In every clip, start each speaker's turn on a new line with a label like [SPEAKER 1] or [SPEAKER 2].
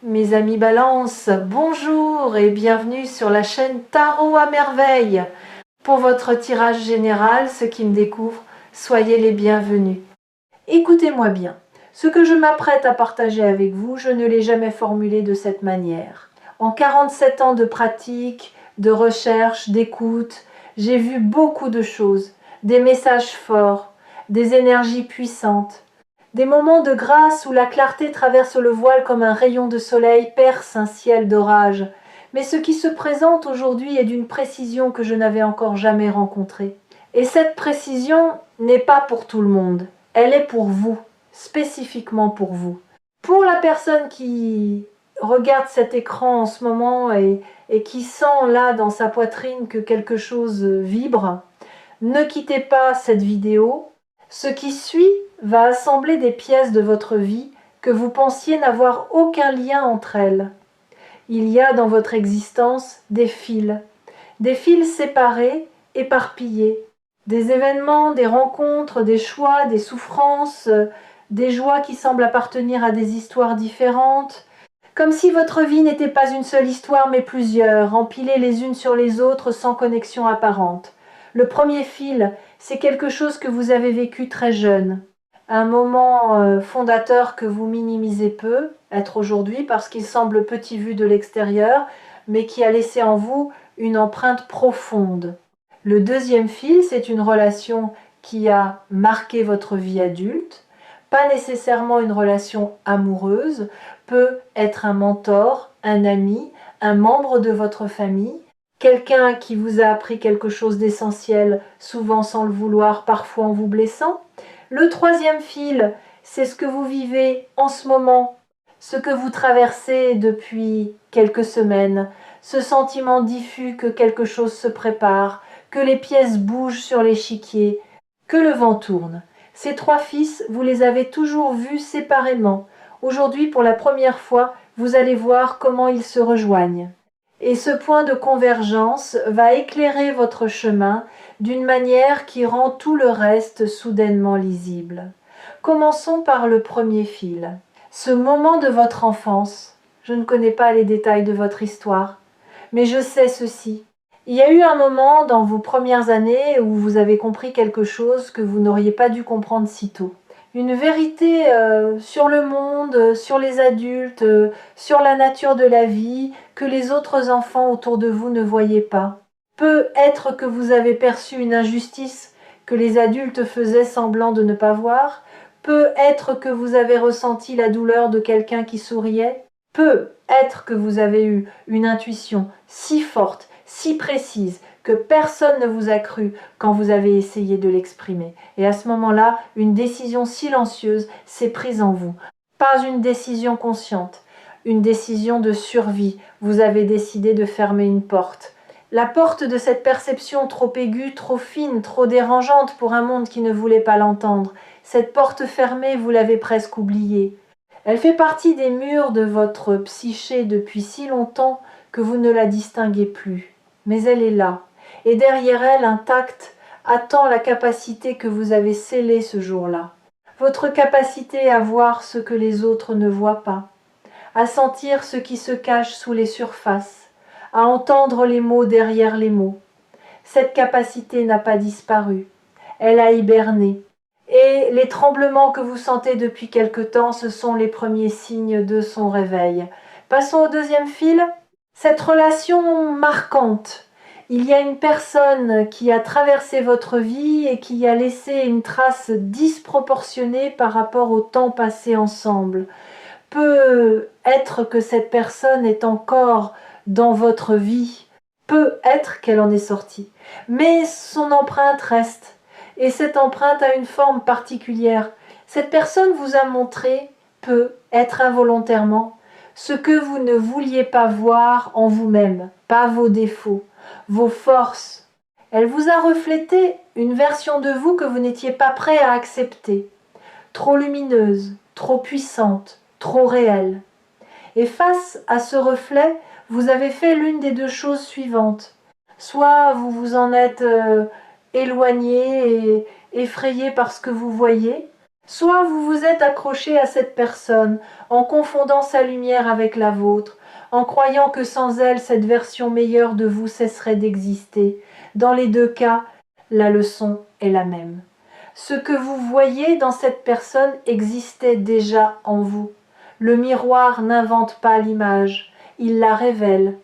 [SPEAKER 1] Mes amis Balance, bonjour et bienvenue sur la chaîne Tarot à merveille. Pour votre tirage général, ceux qui me découvrent, soyez les bienvenus. Écoutez-moi bien, ce que je m'apprête à partager avec vous, je ne l'ai jamais formulé de cette manière. En 47 ans de pratique, de recherche, d'écoute, j'ai vu beaucoup de choses, des messages forts, des énergies puissantes. Des moments de grâce où la clarté traverse le voile comme un rayon de soleil perce un ciel d'orage. Mais ce qui se présente aujourd'hui est d'une précision que je n'avais encore jamais rencontrée. Et cette précision n'est pas pour tout le monde. Elle est pour vous, spécifiquement pour vous. Pour la personne qui regarde cet écran en ce moment et qui sent là dans sa poitrine que quelque chose vibre, ne quittez pas cette vidéo. Ce qui suit va assembler des pièces de votre vie que vous pensiez n'avoir aucun lien entre elles. Il y a dans votre existence des fils séparés, éparpillés, des événements, des rencontres, des choix, des souffrances, des joies qui semblent appartenir à des histoires différentes, comme si votre vie n'était pas une seule histoire mais plusieurs, empilées les unes sur les autres sans connexion apparente. Le premier fil, c'est quelque chose que vous avez vécu très jeune, un moment fondateur que vous minimisez peu, être aujourd'hui parce qu'il semble petit vu de l'extérieur, mais qui a laissé en vous une empreinte profonde. Le deuxième fil, c'est une relation qui a marqué votre vie adulte, pas nécessairement une relation amoureuse, peut être un mentor, un ami, un membre de votre famille, quelqu'un qui vous a appris quelque chose d'essentiel, souvent sans le vouloir, parfois en vous blessant. Le troisième fil, c'est ce que vous vivez en ce moment, ce que vous traversez depuis quelques semaines, ce sentiment diffus que quelque chose se prépare, que les pièces bougent sur l'échiquier, que le vent tourne. Ces trois fils, vous les avez toujours vus séparément. Aujourd'hui, pour la première fois, vous allez voir comment ils se rejoignent. Et ce point de convergence va éclairer votre chemin d'une manière qui rend tout le reste soudainement lisible. Commençons par le premier fil. Ce moment de votre enfance. Je ne connais pas les détails de votre histoire, mais je sais ceci. Il y a eu un moment dans vos premières années où vous avez compris quelque chose que vous n'auriez pas dû comprendre si tôt. Une vérité sur le monde, sur les adultes, sur la nature de la vie, que les autres enfants autour de vous ne voyaient pas. Peut-être que vous avez perçu une injustice que les adultes faisaient semblant de ne pas voir. Peut-être que vous avez ressenti la douleur de quelqu'un qui souriait. Peut-être que vous avez eu une intuition si forte, si précise, que personne ne vous a cru quand vous avez essayé de l'exprimer. Et à ce moment-là, une décision silencieuse s'est prise en vous. Pas une décision consciente, une décision de survie. Vous avez décidé de fermer une porte. La porte de cette perception trop aiguë, trop fine, trop dérangeante pour un monde qui ne voulait pas l'entendre. Cette porte fermée, vous l'avez presque oubliée. Elle fait partie des murs de votre psyché depuis si longtemps que vous ne la distinguez plus. Mais elle est là, et derrière elle, intacte, attend la capacité que vous avez scellée ce jour-là. Votre capacité à voir ce que les autres ne voient pas, à sentir ce qui se cache sous les surfaces, à entendre les mots derrière les mots. Cette capacité n'a pas disparu, elle a hiberné. Et les tremblements que vous sentez depuis quelque temps, ce sont les premiers signes de son réveil. Passons au deuxième fil. Cette relation marquante. Il y a une personne qui a traversé votre vie et qui a laissé une trace disproportionnée par rapport au temps passé ensemble. Peut-être que cette personne est encore dans votre vie. Peut-être qu'elle en est sortie. Mais son empreinte reste. Et cette empreinte a une forme particulière. Cette personne vous a montré, peut-être involontairement, ce que vous ne vouliez pas voir en vous-même, pas vos défauts, vos forces. Elle vous a reflété une version de vous que vous n'étiez pas prêt à accepter, trop lumineuse, trop puissante, trop réelle. Et face à ce reflet, vous avez fait l'une des deux choses suivantes. Soit vous vous en êtes éloigné et effrayé par ce que vous voyez, Soit vous vous êtes accroché à cette personne en confondant sa lumière avec la vôtre, en croyant que sans elle, cette version meilleure de vous cesserait d'exister. Dans les deux cas, la leçon est la même. Ce que vous voyez dans cette personne existait déjà en vous. Le miroir n'invente pas l'image, il la révèle.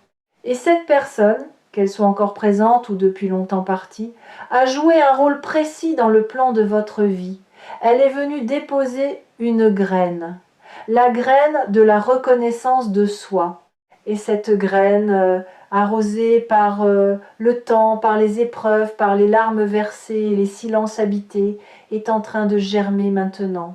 [SPEAKER 1] Et cette personne, qu'elle soit encore présente ou depuis longtemps partie, a joué un rôle précis dans le plan de votre vie. Elle est venue déposer une graine, la graine de la reconnaissance de soi. Et cette graine, arrosée par le temps, par les épreuves, par les larmes versées, les silences habités, est en train de germer maintenant.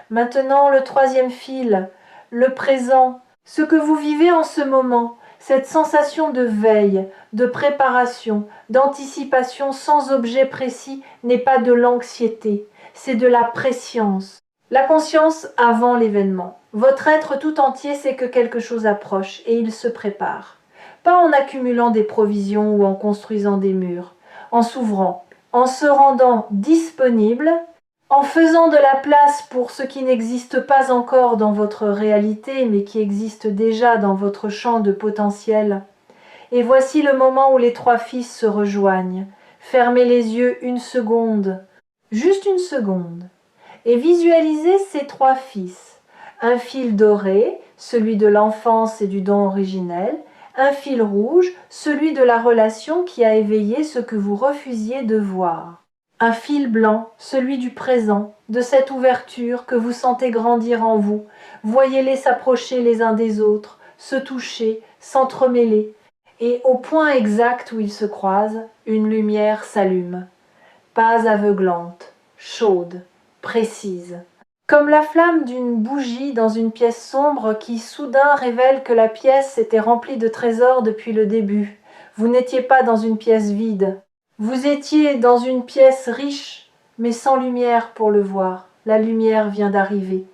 [SPEAKER 1] Maintenant, le troisième fil, le présent, ce que vous vivez en ce moment, cette sensation de veille, de préparation, d'anticipation sans objet précis n'est pas de l'anxiété, c'est de la prescience. La conscience avant l'événement. Votre être tout entier sait que quelque chose approche et il se prépare. Pas en accumulant des provisions ou en construisant des murs, en s'ouvrant, en se rendant disponible, en faisant de la place pour ce qui n'existe pas encore dans votre réalité mais qui existe déjà dans votre champ de potentiel. Et voici le moment où les trois fils se rejoignent. Fermez les yeux une seconde, juste une seconde, et visualisez ces trois fils. Un fil doré, celui de l'enfance et du don originel, un fil rouge, celui de la relation qui a éveillé ce que vous refusiez de voir. Un fil blanc, celui du présent, de cette ouverture que vous sentez grandir en vous. Voyez-les s'approcher les uns des autres, se toucher, s'entremêler. Et au point exact où ils se croisent, une lumière s'allume. Pas aveuglante, chaude, précise. Comme la flamme d'une bougie dans une pièce sombre qui soudain révèle que la pièce était remplie de trésors depuis le début. Vous n'étiez pas dans une pièce vide. Vous étiez dans une pièce riche, mais sans lumière pour le voir. La lumière vient d'arriver,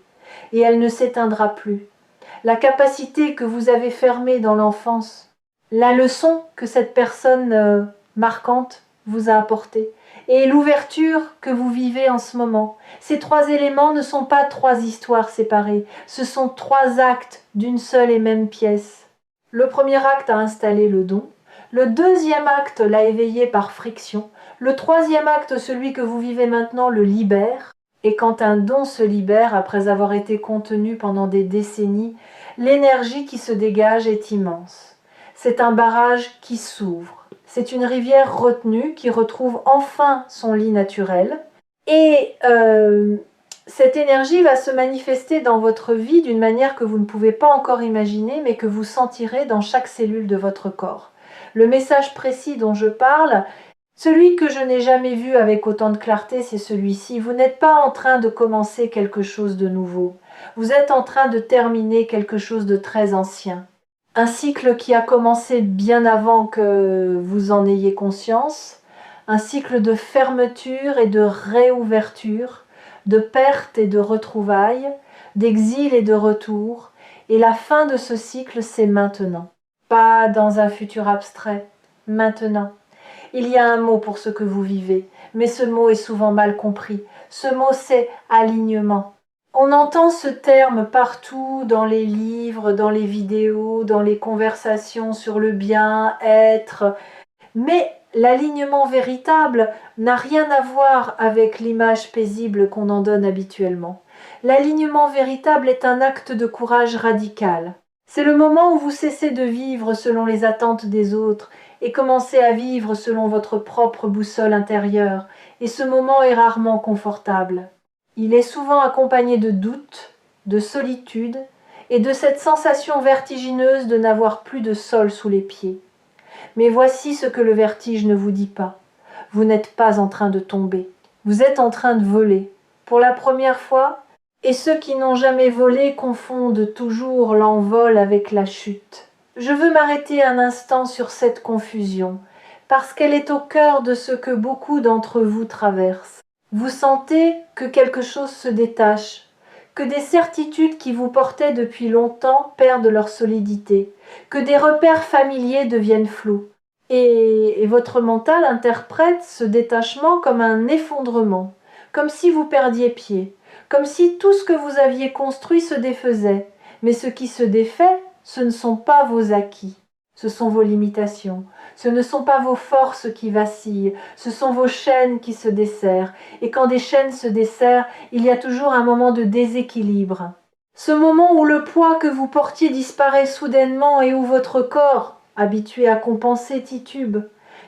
[SPEAKER 1] et elle ne s'éteindra plus. La capacité que vous avez fermée dans l'enfance, la leçon que cette personne marquante vous a apportée, et l'ouverture que vous vivez en ce moment. Ces trois éléments ne sont pas trois histoires séparées, ce sont trois actes d'une seule et même pièce. Le premier acte a installé le don, le deuxième acte l'a éveillé par friction, le troisième acte, celui que vous vivez maintenant, le libère. Et quand un don se libère après avoir été contenu pendant des décennies, l'énergie qui se dégage est immense. C'est un barrage qui s'ouvre. C'est une rivière retenue qui retrouve enfin son lit naturel. Et cette énergie va se manifester dans votre vie d'une manière que vous ne pouvez pas encore imaginer, mais que vous sentirez dans chaque cellule de votre corps. Le message précis dont je parle, celui que je n'ai jamais vu avec autant de clarté, c'est celui-ci. Vous n'êtes pas en train de commencer quelque chose de nouveau. Vous êtes en train de terminer quelque chose de très ancien. Un cycle qui a commencé bien avant que vous en ayez conscience. Un cycle de fermeture et de réouverture, de perte et de retrouvailles, d'exil et de retour. Et la fin de ce cycle, c'est maintenant. Pas dans un futur abstrait, maintenant. Il y a un mot pour ce que vous vivez, mais ce mot est souvent mal compris. Ce mot, c'est alignement. On entend ce terme partout dans les livres, dans les vidéos, dans les conversations sur le bien-être, mais l'alignement véritable n'a rien à voir avec l'image paisible qu'on en donne habituellement. L'alignement véritable est un acte de courage radical. C'est le moment où vous cessez de vivre selon les attentes des autres et commencez à vivre selon votre propre boussole intérieure, et ce moment est rarement confortable. Il est souvent accompagné de doutes, de solitude et de cette sensation vertigineuse de n'avoir plus de sol sous les pieds. Mais voici ce que le vertige ne vous dit pas. Vous n'êtes pas en train de tomber, vous êtes en train de voler. Pour la première fois, et ceux qui n'ont jamais volé confondent toujours l'envol avec la chute. Je veux m'arrêter un instant sur cette confusion, parce qu'elle est au cœur de ce que beaucoup d'entre vous traversent. Vous sentez que quelque chose se détache, que des certitudes qui vous portaient depuis longtemps perdent leur solidité, que des repères familiers deviennent flous. Et votre mental interprète ce détachement comme un effondrement, comme si vous perdiez pied, comme si tout ce que vous aviez construit se défaisait. Mais ce qui se défait, ce ne sont pas vos acquis, ce sont vos limitations, ce ne sont pas vos forces qui vacillent, ce sont vos chaînes qui se desserrent. Et quand des chaînes se desserrent, il y a toujours un moment de déséquilibre. Ce moment où le poids que vous portiez disparaît soudainement et où votre corps, habitué à compenser, titube.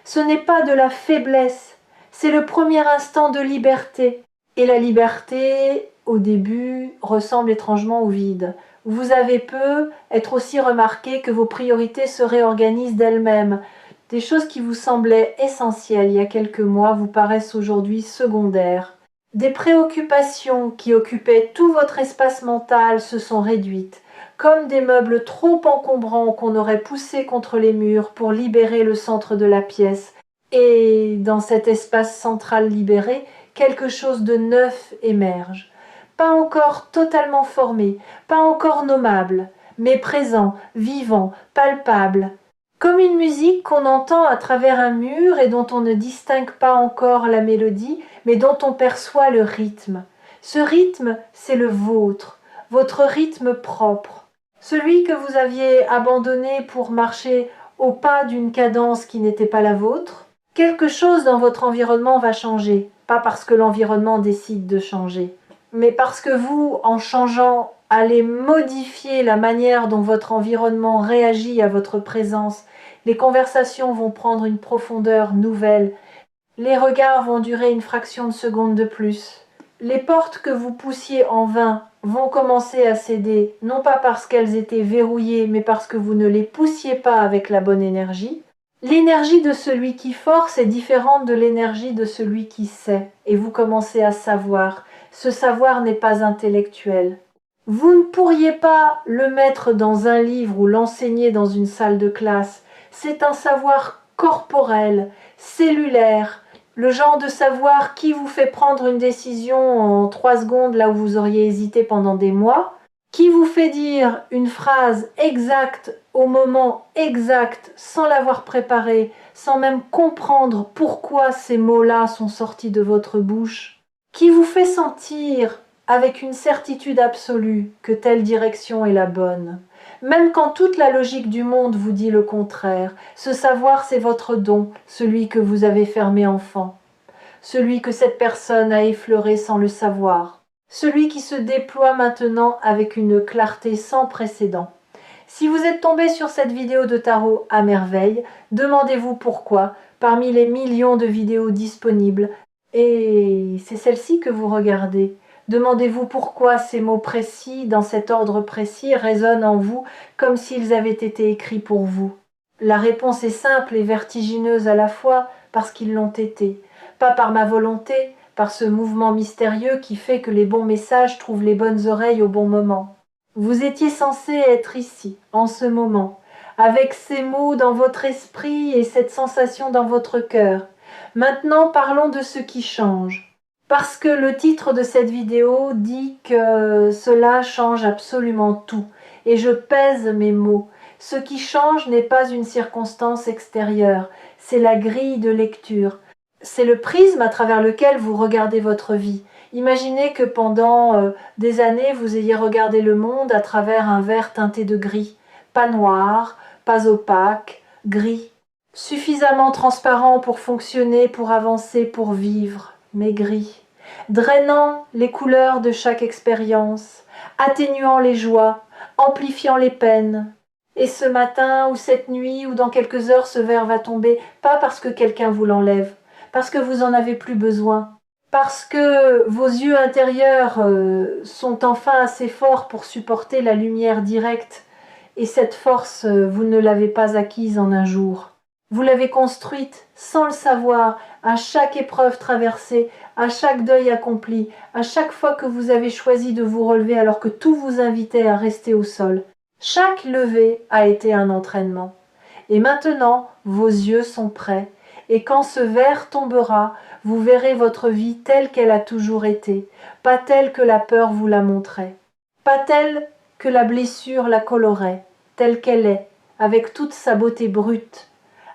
[SPEAKER 1] Ce n'est pas de la faiblesse, c'est le premier instant de liberté. Et la liberté, au début, ressemble étrangement au vide. Vous avez peu être aussi remarqué que vos priorités se réorganisent d'elles-mêmes. Des choses qui vous semblaient essentielles il y a quelques mois vous paraissent aujourd'hui secondaires. Des préoccupations qui occupaient tout votre espace mental se sont réduites, comme des meubles trop encombrants qu'on aurait poussés contre les murs pour libérer le centre de la pièce. Et dans cet espace central libéré, quelque chose de neuf émerge. Pas encore totalement formé, pas encore nommable, mais présent, vivant, palpable. Comme une musique qu'on entend à travers un mur et dont on ne distingue pas encore la mélodie, mais dont on perçoit le rythme. Ce rythme, c'est le vôtre, votre rythme propre. Celui que vous aviez abandonné pour marcher au pas d'une cadence qui n'était pas la vôtre. Quelque chose dans votre environnement va changer, pas parce que l'environnement décide de changer, mais parce que vous, en changeant, allez modifier la manière dont votre environnement réagit à votre présence. Les conversations vont prendre une profondeur nouvelle. Les regards vont durer une fraction de seconde de plus. Les portes que vous poussiez en vain vont commencer à céder, non pas parce qu'elles étaient verrouillées, mais parce que vous ne les poussiez pas avec la bonne énergie. L'énergie de celui qui force est différente de l'énergie de celui qui sait, et vous commencez à savoir. Ce savoir n'est pas intellectuel. Vous ne pourriez pas le mettre dans un livre ou l'enseigner dans une salle de classe. C'est un savoir corporel, cellulaire, le genre de savoir qui vous fait prendre une décision en 3 secondes là où vous auriez hésité pendant des mois, qui vous fait dire une phrase exacte au moment exact sans l'avoir préparée, sans même comprendre pourquoi ces mots-là sont sortis de votre bouche, qui vous fait sentir avec une certitude absolue que telle direction est la bonne. Même quand toute la logique du monde vous dit le contraire, ce savoir c'est votre don, celui que vous avez fermé enfant, celui que cette personne a effleuré sans le savoir, celui qui se déploie maintenant avec une clarté sans précédent. Si vous êtes tombé sur cette vidéo de tarot à merveille, demandez-vous pourquoi, parmi les millions de vidéos disponibles, et c'est celle-ci que vous regardez. Demandez-vous pourquoi ces mots précis, dans cet ordre précis, résonnent en vous comme s'ils avaient été écrits pour vous. La réponse est simple et vertigineuse à la fois parce qu'ils l'ont été. Pas par ma volonté, par ce mouvement mystérieux qui fait que les bons messages trouvent les bonnes oreilles au bon moment. Vous étiez censé être ici, en ce moment, avec ces mots dans votre esprit et cette sensation dans votre cœur. Maintenant, parlons de ce qui change. Parce que le titre de cette vidéo dit que cela change absolument tout. Et je pèse mes mots. Ce qui change n'est pas une circonstance extérieure, c'est la grille de lecture. C'est le prisme à travers lequel vous regardez votre vie. Imaginez que pendant des années, vous ayez regardé le monde à travers un verre teinté de gris. Pas noir, pas opaque, gris. Suffisamment transparent pour fonctionner, pour avancer, pour vivre, mais gris. Drainant les couleurs de chaque expérience, atténuant les joies, amplifiant les peines. Et ce matin ou cette nuit ou dans quelques heures, ce verre va tomber, pas parce que quelqu'un vous l'enlève, parce que vous en avez plus besoin, parce que vos yeux intérieurs sont enfin assez forts pour supporter la lumière directe, et cette force, vous ne l'avez pas acquise en un jour. Vous l'avez construite sans le savoir, à chaque épreuve traversée, à chaque deuil accompli, à chaque fois que vous avez choisi de vous relever alors que tout vous invitait à rester au sol. Chaque levée a été un entraînement. Et maintenant, vos yeux sont prêts. Et quand ce verre tombera, vous verrez votre vie telle qu'elle a toujours été, pas telle que la peur vous la montrait, pas telle que la blessure la colorait, telle qu'elle est, avec toute sa beauté brute,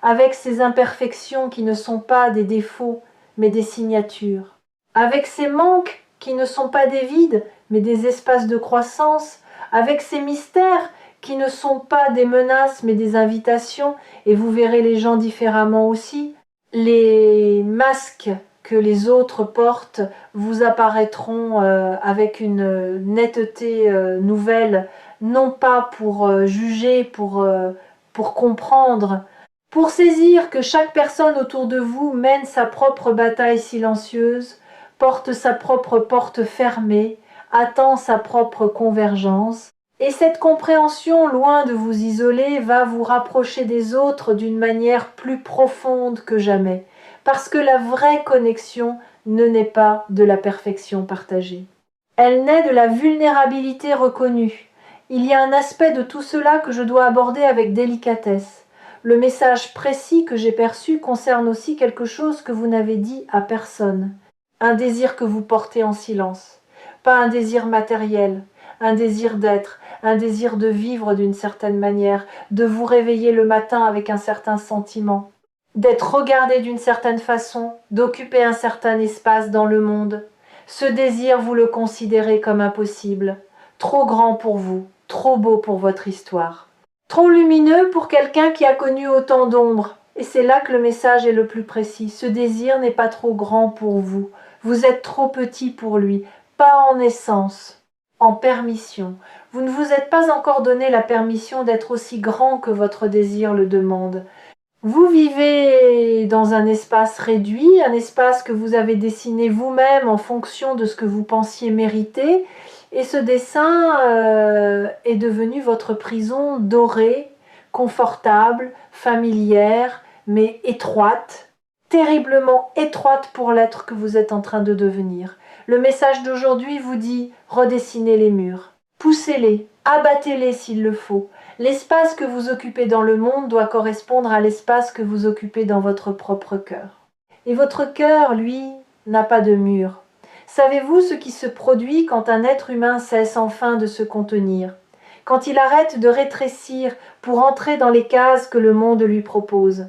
[SPEAKER 1] avec ses imperfections qui ne sont pas des défauts, mais des signatures, avec ses manques qui ne sont pas des vides, mais des espaces de croissance, avec ces mystères qui ne sont pas des menaces, mais des invitations, et vous verrez les gens différemment aussi. Les masques que les autres portent vous apparaîtront avec une netteté nouvelle, non pas pour juger, pour comprendre, pour saisir que chaque personne autour de vous mène sa propre bataille silencieuse, porte sa propre porte fermée, attend sa propre convergence. Et cette compréhension, loin de vous isoler, va vous rapprocher des autres d'une manière plus profonde que jamais, parce que la vraie connexion ne naît pas de la perfection partagée. Elle naît de la vulnérabilité reconnue. Il y a un aspect de tout cela que je dois aborder avec délicatesse. Le message précis que j'ai perçu concerne aussi quelque chose que vous n'avez dit à personne. Un désir que vous portez en silence. Pas un désir matériel, un désir d'être, un désir de vivre d'une certaine manière, de vous réveiller le matin avec un certain sentiment, d'être regardé d'une certaine façon, d'occuper un certain espace dans le monde. Ce désir, vous le considérez comme impossible, trop grand pour vous, trop beau pour votre histoire, trop lumineux pour quelqu'un qui a connu autant d'ombres. Et c'est là que le message est le plus précis. Ce désir n'est pas trop grand pour vous. Vous êtes trop petit pour lui, pas en essence, en permission. Vous ne vous êtes pas encore donné la permission d'être aussi grand que votre désir le demande. Vous vivez dans un espace réduit, un espace que vous avez dessiné vous-même en fonction de ce que vous pensiez mériter, et ce dessin est devenu votre prison dorée, confortable, familière, mais étroite, terriblement étroite pour l'être que vous êtes en train de devenir. Le message d'aujourd'hui vous dit « redessinez les murs, poussez-les, abattez-les s'il le faut ». L'espace que vous occupez dans le monde doit correspondre à l'espace que vous occupez dans votre propre cœur. Et votre cœur, lui, n'a pas de mur. Savez-vous ce qui se produit quand un être humain cesse enfin de se contenir, quand il arrête de rétrécir pour entrer dans les cases que le monde lui propose?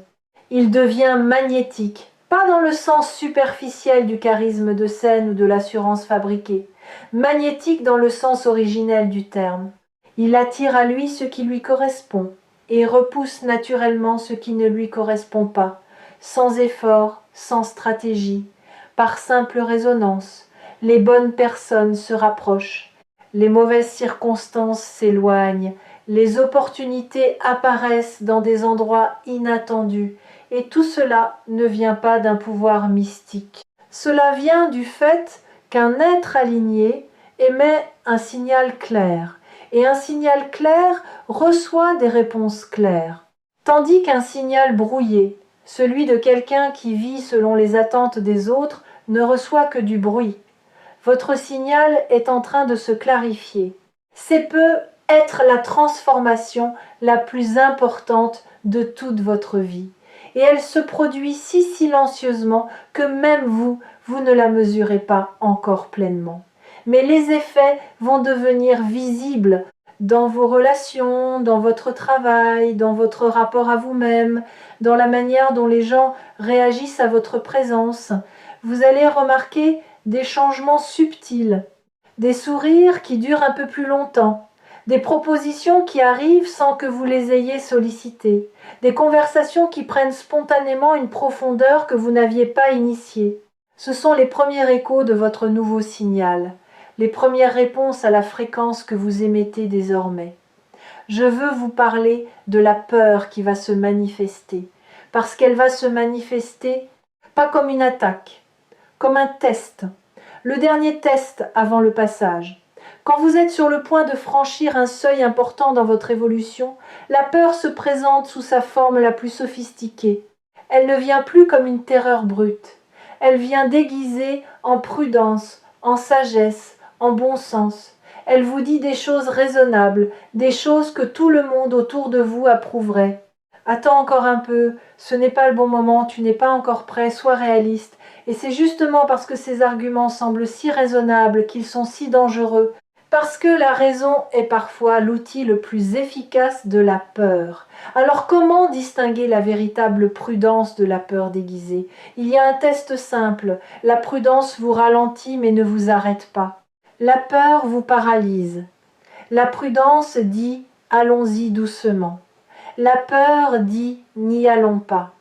[SPEAKER 1] Il devient magnétique, pas dans le sens superficiel du charisme de scène ou de l'assurance fabriquée, magnétique dans le sens originel du terme. Il attire à lui ce qui lui correspond et repousse naturellement ce qui ne lui correspond pas, sans effort, sans stratégie, par simple résonance. Les bonnes personnes se rapprochent, les mauvaises circonstances s'éloignent, les opportunités apparaissent dans des endroits inattendus, et tout cela ne vient pas d'un pouvoir mystique. Cela vient du fait qu'un être aligné émet un signal clair, et un signal clair reçoit des réponses claires, tandis qu'un signal brouillé, celui de quelqu'un qui vit selon les attentes des autres, ne reçoit que du bruit. Votre signal est en train de se clarifier. C'est peut être la transformation la plus importante de toute votre vie. Et elle se produit si silencieusement que même vous ne la mesurez pas encore pleinement. Mais les effets vont devenir visibles dans vos relations, dans votre travail, dans votre rapport à vous-même, dans la manière dont les gens réagissent à votre présence. Vous allez remarquer des changements subtils, des sourires qui durent un peu plus longtemps, des propositions qui arrivent sans que vous les ayez sollicitées, des conversations qui prennent spontanément une profondeur que vous n'aviez pas initiée. Ce sont les premiers échos de votre nouveau signal, les premières réponses à la fréquence que vous émettez désormais. Je veux vous parler de la peur qui va se manifester, parce qu'elle va se manifester pas comme une attaque, comme un test, le dernier test avant le passage. Quand vous êtes sur le point de franchir un seuil important dans votre évolution, la peur se présente sous sa forme la plus sophistiquée. Elle ne vient plus comme une terreur brute. Elle vient déguisée en prudence, en sagesse, en bon sens. Elle vous dit des choses raisonnables, des choses que tout le monde autour de vous approuverait. Attends encore un peu, ce n'est pas le bon moment, tu n'es pas encore prêt, sois réaliste. Et c'est justement parce que ces arguments semblent si raisonnables qu'ils sont si dangereux Parce que la raison est parfois l'outil le plus efficace de la peur. Alors comment distinguer la véritable prudence de la peur déguisée? Il y a un test simple. La prudence vous ralentit mais ne vous arrête pas. La peur vous paralyse. La prudence dit « allons-y doucement ». La peur dit « n'y allons pas ».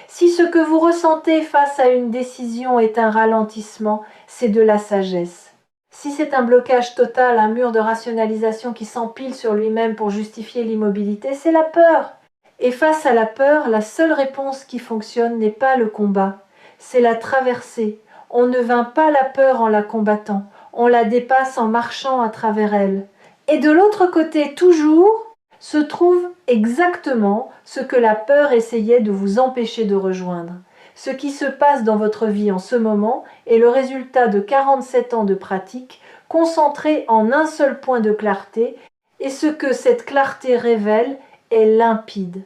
[SPEAKER 1] Si ce que vous ressentez face à une décision est un ralentissement, c'est de la sagesse. Si c'est un blocage total, un mur de rationalisation qui s'empile sur lui-même pour justifier l'immobilité, c'est la peur. Et face à la peur, la seule réponse qui fonctionne n'est pas le combat, c'est la traversée. On ne vainc pas la peur en la combattant, on la dépasse en marchant à travers elle. Et de l'autre côté, toujours, se trouve exactement ce que la peur essayait de vous empêcher de rejoindre. Ce qui se passe dans votre vie en ce moment est le résultat de 47 ans de pratique concentrés en un seul point de clarté, et ce que cette clarté révèle est limpide.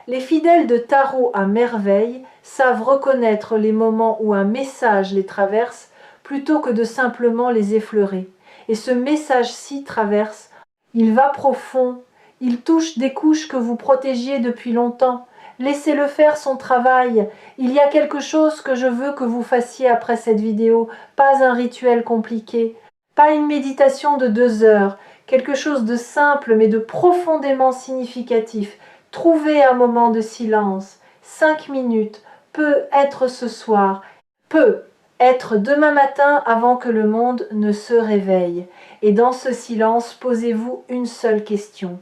[SPEAKER 1] Les fidèles de tarot à merveille savent reconnaître les moments où un message les traverse plutôt que de simplement les effleurer. Et ce message-ci traverse, il va profond, il touche des couches que vous protégiez depuis longtemps. Laissez-le faire son travail. Il y a quelque chose que je veux que vous fassiez après cette vidéo, pas un rituel compliqué, pas une méditation de 2 heures, quelque chose de simple mais de profondément significatif. Trouvez un moment de silence, 5 minutes, peut être ce soir, peut être demain matin avant que le monde ne se réveille. Et dans ce silence, posez-vous une seule question,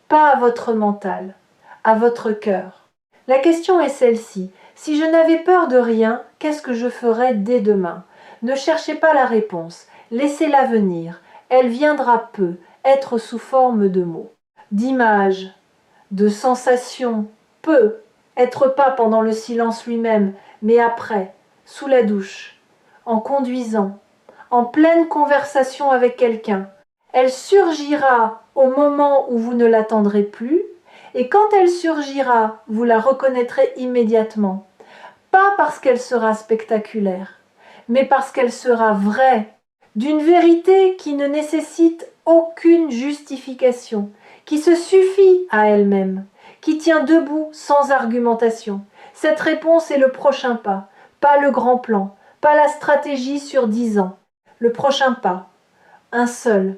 [SPEAKER 1] pas à votre mental, à votre cœur. La question est celle-ci. Si je n'avais peur de rien, qu'est-ce que je ferais dès demain? Ne cherchez pas la réponse, laissez-la venir. Elle viendra peu, être sous forme de mots, d'images, de sensations, peu, être pas pendant le silence lui-même, mais après, sous la douche, en conduisant, en pleine conversation avec quelqu'un. Elle surgira au moment où vous ne l'attendrez plus, et quand elle surgira, vous la reconnaîtrez immédiatement. Pas parce qu'elle sera spectaculaire, mais parce qu'elle sera vraie, d'une vérité qui ne nécessite aucune justification, qui se suffit à elle-même, qui tient debout sans argumentation. Cette réponse est le prochain pas le grand plan, pas la stratégie sur 10 ans. Le prochain pas, un seul.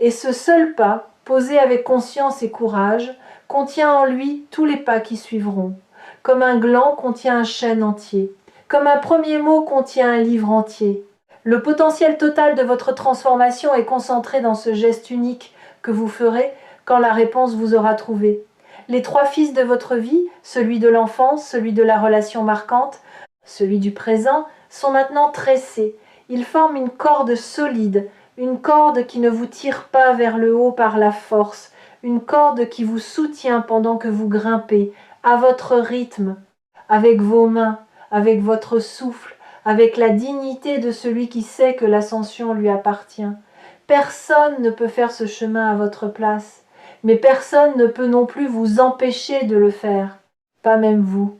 [SPEAKER 1] Et ce seul pas, posé avec conscience et courage, contient en lui tous les pas qui suivront. Comme un gland contient un chêne entier. Comme un premier mot contient un livre entier. Le potentiel total de votre transformation est concentré dans ce geste unique que vous ferez quand la réponse vous aura trouvé. Les 3 fils de votre vie, celui de l'enfance, celui de la relation marquante, celui du présent, sont maintenant tressés. Ils forment une corde solide, une corde qui ne vous tire pas vers le haut par la force, une corde qui vous soutient pendant que vous grimpez, à votre rythme, avec vos mains, avec votre souffle, avec la dignité de celui qui sait que l'ascension lui appartient. Personne ne peut faire ce chemin à votre place, mais personne ne peut non plus vous empêcher de le faire, pas même vous.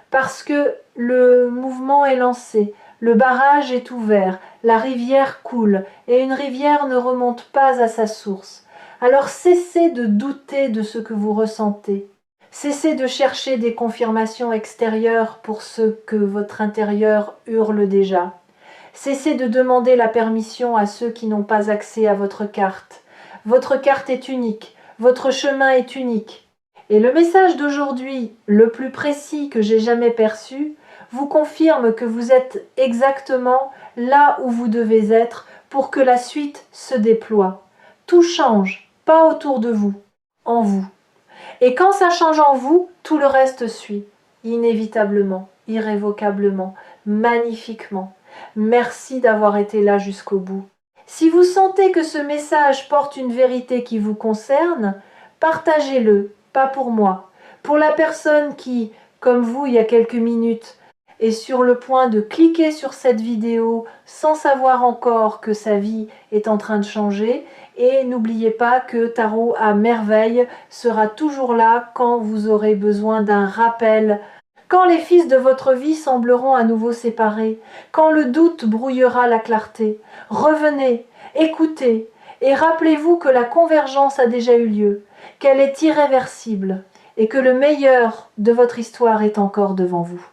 [SPEAKER 1] Parce que le mouvement est lancé, le barrage est ouvert, la rivière coule, et une rivière ne remonte pas à sa source. Alors cessez de douter de ce que vous ressentez. Cessez de chercher des confirmations extérieures pour ce que votre intérieur hurle déjà. Cessez de demander la permission à ceux qui n'ont pas accès à votre carte. Votre carte est unique, votre chemin est unique. Et le message d'aujourd'hui, le plus précis que j'ai jamais perçu, vous confirme que vous êtes exactement là où vous devez être pour que la suite se déploie. Tout change, pas autour de vous, en vous. Et quand ça change en vous, tout le reste suit, inévitablement, irrévocablement, magnifiquement. Merci d'avoir été là jusqu'au bout. Si vous sentez que ce message porte une vérité qui vous concerne, partagez-le, pas pour moi, pour la personne qui, comme vous il y a quelques minutes, est sur le point de cliquer sur cette vidéo sans savoir encore que sa vie est en train de changer. Et n'oubliez pas que Tarot à merveille sera toujours là quand vous aurez besoin d'un rappel. Quand les fils de votre vie sembleront à nouveau séparés, quand le doute brouillera la clarté, revenez, écoutez, Et rappelez-vous que la convergence a déjà eu lieu, qu'elle est irréversible et que le meilleur de votre histoire est encore devant vous.